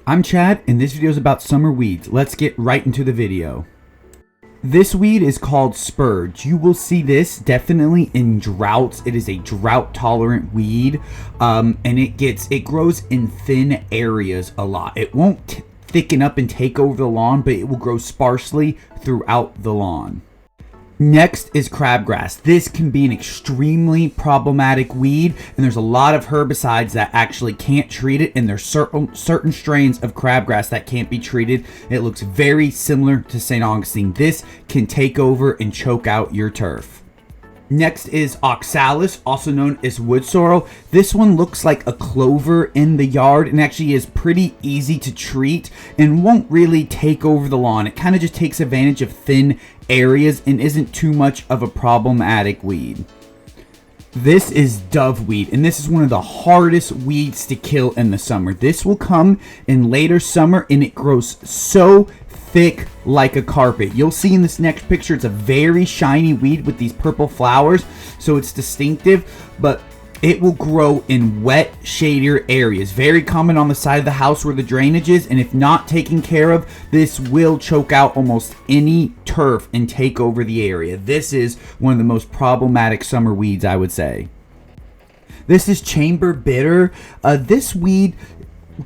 I'm Chad, and this video is about summer weeds. Let's get right into the video. This weed is called spurge. You will see this definitely in droughts. It is a drought tolerant weed, and it grows in thin areas a lot. It won't thicken up and take over the lawn, but it will grow sparsely throughout the lawn. Next is crabgrass. This can be an extremely problematic weed, and there's a lot of herbicides that actually can't treat it, and there's certain strains of crabgrass that can't be treated. It looks very similar to St. Augustine. This can take over and choke out your turf. Next is oxalis, also known as wood sorrel. This one looks like a clover in the yard and actually is pretty easy to treat and won't really take over the lawn. It kind of just takes advantage of thin areas and isn't too much of a problematic weed. This is doveweed, and this is one of the hardest weeds to kill in the summer. This will come in later summer, and it grows so thick like a carpet. You'll see in this next picture, it's a very shiny weed with these purple flowers, so it's distinctive, but it will grow in wet, shadier areas. Very common on the side of the house where the drainage is, and if not taken care of, this will choke out almost any turf and take over the area. This is one of the most problematic summer weeds, I would say. This is chamber bitter. This weed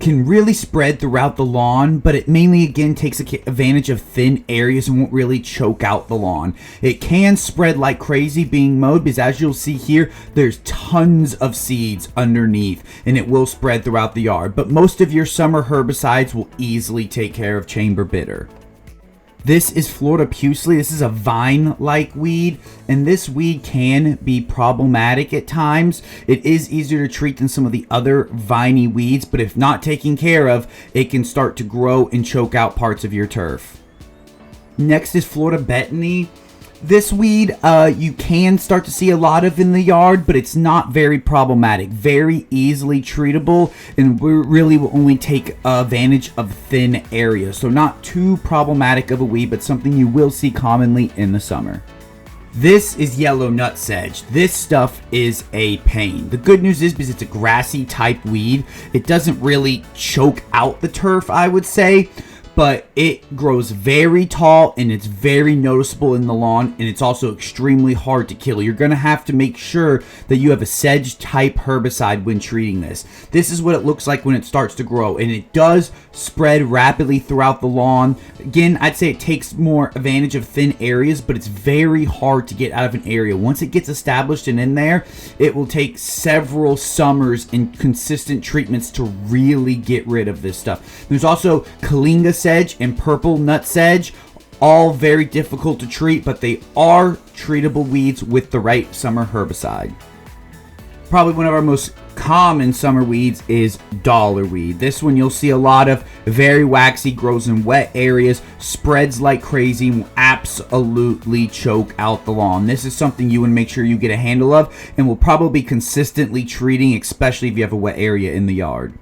can really spread throughout the lawn, but it mainly again takes advantage of thin areas and won't really choke out the lawn. It can spread like crazy being mowed because, as you'll see here, there's tons of seeds underneath and it will spread throughout the yard, but most of your summer herbicides will easily take care of chamber bitter. This is Florida pusely. This is a vine-like weed, and this weed can be problematic at times. It is easier to treat than some of the other viney weeds, but if not taken care of, it can start to grow and choke out parts of your turf. Next is Florida betony. This weed you can start to see a lot of in the yard, but it's not very problematic, very easily treatable, and we really will only take advantage of thin areas. So not too problematic of a weed, but something you will see commonly in the summer. This is yellow nutsedge. This stuff is a pain. The good news is because it's a grassy type weed, it doesn't really choke out the turf, I would say, but it grows very tall and it's very noticeable in the lawn, and it's also extremely hard to kill. You're going to have to make sure that you have a sedge type herbicide when treating this. This is what it looks like when it starts to grow, and it does spread rapidly throughout the lawn. Again, I'd say it takes more advantage of thin areas, but it's very hard to get out of an area. Once it gets established and in there, it will take several summers and consistent treatments to really get rid of this stuff. There's also Kalinga sedge and purple nut sedge, all very difficult to treat, but they are treatable weeds with the right summer herbicide. Probably one of our most common summer weeds is dollarweed. This one you'll see a lot of, very waxy, grows in wet areas, spreads like crazy, and will absolutely choke out the lawn. This is something you want to make sure you get a handle of and will probably be consistently treating, especially if you have a wet area in the yard.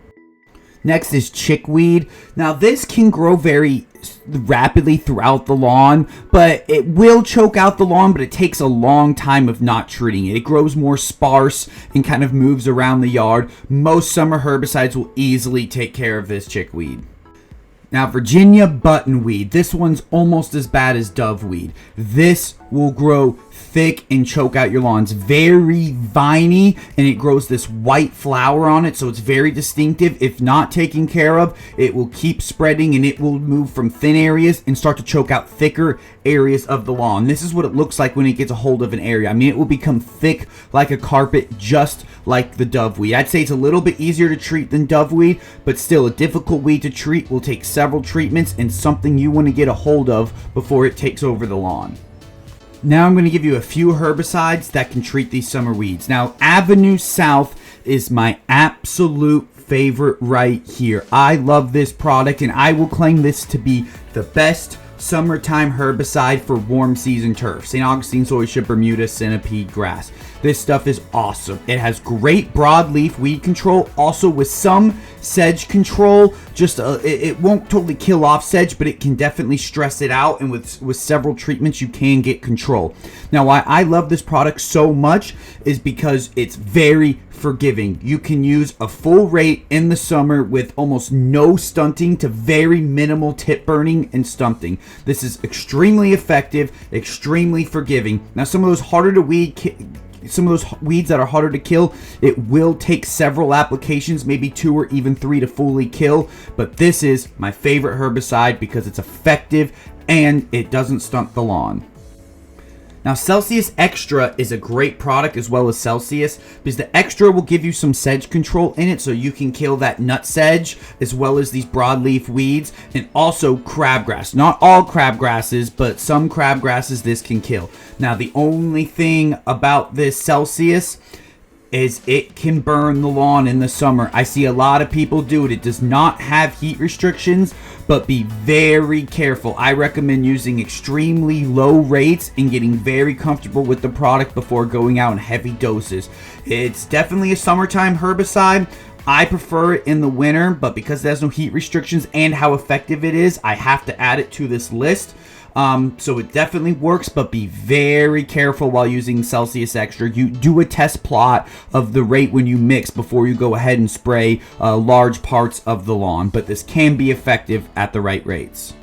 Next is chickweed. Now this can grow very rapidly throughout the lawn, but it will choke out the lawn, but it takes a long time of not treating it. It grows more sparse and kind of moves around the yard. Most summer herbicides will easily take care of this chickweed. Now, Virginia buttonweed. This one's almost as bad as doveweed. This will grow thick and choke out your lawns. Very viney, and it grows this white flower on it, so it's very distinctive. If not taken care of, it will keep spreading and it will move from thin areas and start to choke out thicker areas of the lawn. This is what it looks like when it gets a hold of an area. I mean, it will become thick like a carpet, just like the doveweed. I'd say it's a little bit easier to treat than doveweed, but still a difficult weed to treat. Will take several treatments and something you want to get a hold of before it takes over the lawn. Now I'm going to give you a few herbicides that can treat these summer weeds. Now, Avenue South is my absolute favorite right here. I love this product, and I will claim this to be the best summertime herbicide for warm season turf. St. Augustine, zoysia, Bermuda, centipede grass. This stuff is awesome. It has great broadleaf weed control, also with some sedge control. Just it won't totally kill off sedge, but it can definitely stress it out, and with several treatments you can get control. Now, why I love this product so much is because it's very forgiving. You can use a full rate in the summer with almost no stunting to very minimal tip burning and stunting. This is extremely effective, extremely forgiving. Now, some of those weeds that are harder to kill, it will take several applications, maybe 2 or even 3 to fully kill, but this is my favorite herbicide because it's effective and it doesn't stunt the lawn. Now, Celsius Extra is a great product, as well as Celsius, because the Extra will give you some sedge control in it, so you can kill that nut sedge as well as these broadleaf weeds, and also crabgrass. Not all crabgrasses, but some crabgrasses this can kill. Now, the only thing about this Celsius is it can burn the lawn in the summer. I see a lot of people do it. It does not have heat restrictions, but be very careful. I recommend using extremely low rates and getting very comfortable with the product before going out in heavy doses. It's definitely a summertime herbicide. I prefer it in the winter, but because there's no heat restrictions and how effective it is, I have to add it to this list. So it definitely works, but be very careful while using Celsius Extra. You do a test plot of the rate when you mix before you go ahead and spray large parts of the lawn, but this can be effective at the right rates.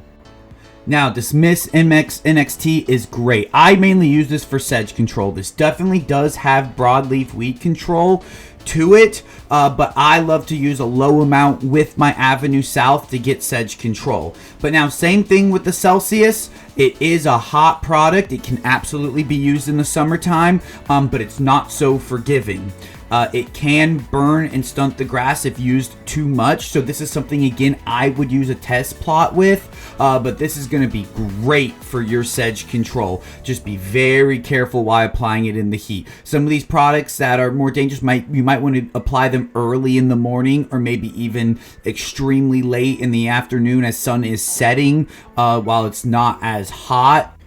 Now, Dismiss MX NXT is great. I mainly use this for sedge control. This definitely does have broadleaf weed control to it, but I love to use a low amount with my Avenue South to get sedge control. But now, same thing with the Celsius. It is a hot product. It can absolutely be used in the summertime, but it's not so forgiving. It can burn and stunt the grass if used too much. So this is something, again, I would use a test plot with, but this is going to be great for your sedge control. Just be very careful while applying it in the heat. Some of these products that are more dangerous, you might want to apply them early in the morning, or maybe even extremely late in the afternoon as sun is setting, while it's not as hot.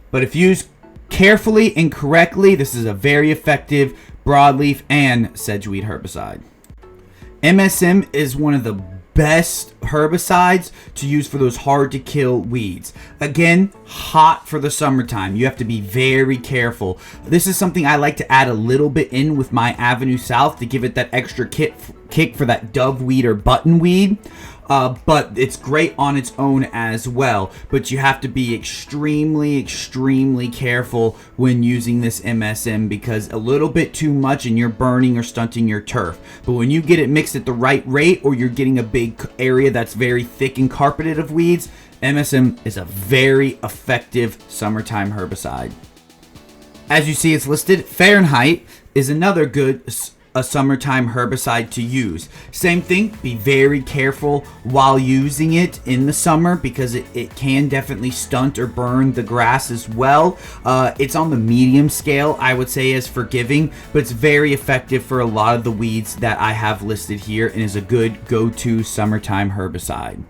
But if used carefully and correctly, this is a very effective broadleaf and sedgeweed herbicide. MSM is one of the best herbicides to use for those hard to kill weeds. Again, hot for the summertime. You have to be very careful. This is something I like to add a little bit in with my Avenue South to give it that extra kick for that doveweed or buttonweed. But it's great on its own as well. But you have to be extremely careful when using this MSM, because a little bit too much and you're burning or stunting your turf. But when you get it mixed at the right rate, or you're getting a big area that's very thick and carpeted of weeds, MSM is a very effective summertime herbicide. As you see, it's listed. Fahrenheit is another good a summertime herbicide to use. Same thing, be very careful while using it in the summer, because it can definitely stunt or burn the grass as well. It's on the medium scale, I would say, as forgiving, but it's very effective for a lot of the weeds that I have listed here, and is a good go-to summertime herbicide.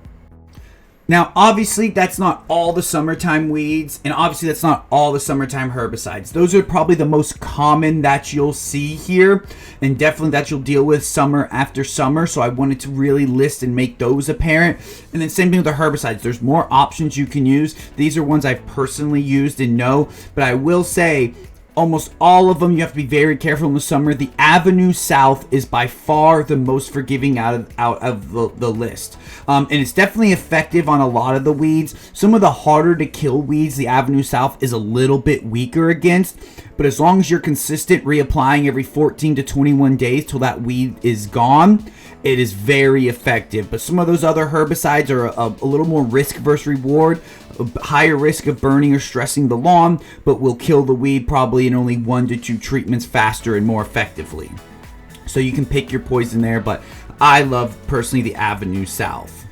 Now, obviously, that's not all the summertime weeds, and obviously that's not all the summertime herbicides. Those are probably the most common that you'll see here, and definitely that you'll deal with summer after summer, so I wanted to really list and make those apparent. And then same thing with the herbicides. There's more options you can use. These are ones I've personally used and know, but I will say, almost all of them you have to be very careful in the summer. The Avenue South is by far the most forgiving out of the list. And it's definitely effective on a lot of the weeds. Some of the harder to kill weeds, the Avenue South is a little bit weaker against. But as long as you're consistent reapplying every 14 to 21 days till that weed is gone, it is very effective. But some of those other herbicides are a little more risk versus reward. Higher risk of burning or stressing the lawn, but will kill the weed probably in only 1 to 2 treatments faster and more effectively. So you can pick your poison there, but I love personally the Avenue South.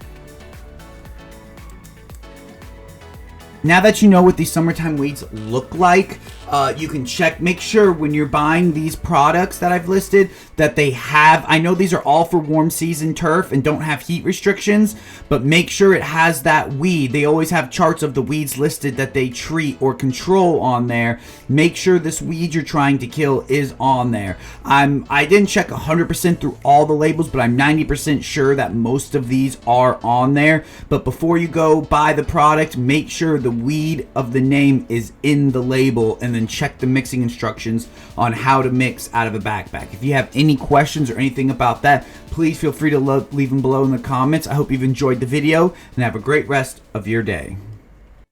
Now that you know what these summertime weeds look like, You can check, make sure when you're buying these products that I've listed that they have, I know these are all for warm season turf and don't have heat restrictions, but make sure it has that weed. They always have charts of the weeds listed that they treat or control on there. Make sure this weed you're trying to kill is on there. I didn't check 100% through all the labels, but I'm 90% sure that most of these are on there. But before you go buy the product, make sure the weed of the name is in the label, and then check the mixing instructions on how to mix out of a backpack. If you have any questions or anything about that, please feel free to leave them below in the comments. I hope you've enjoyed the video and have a great rest of your day.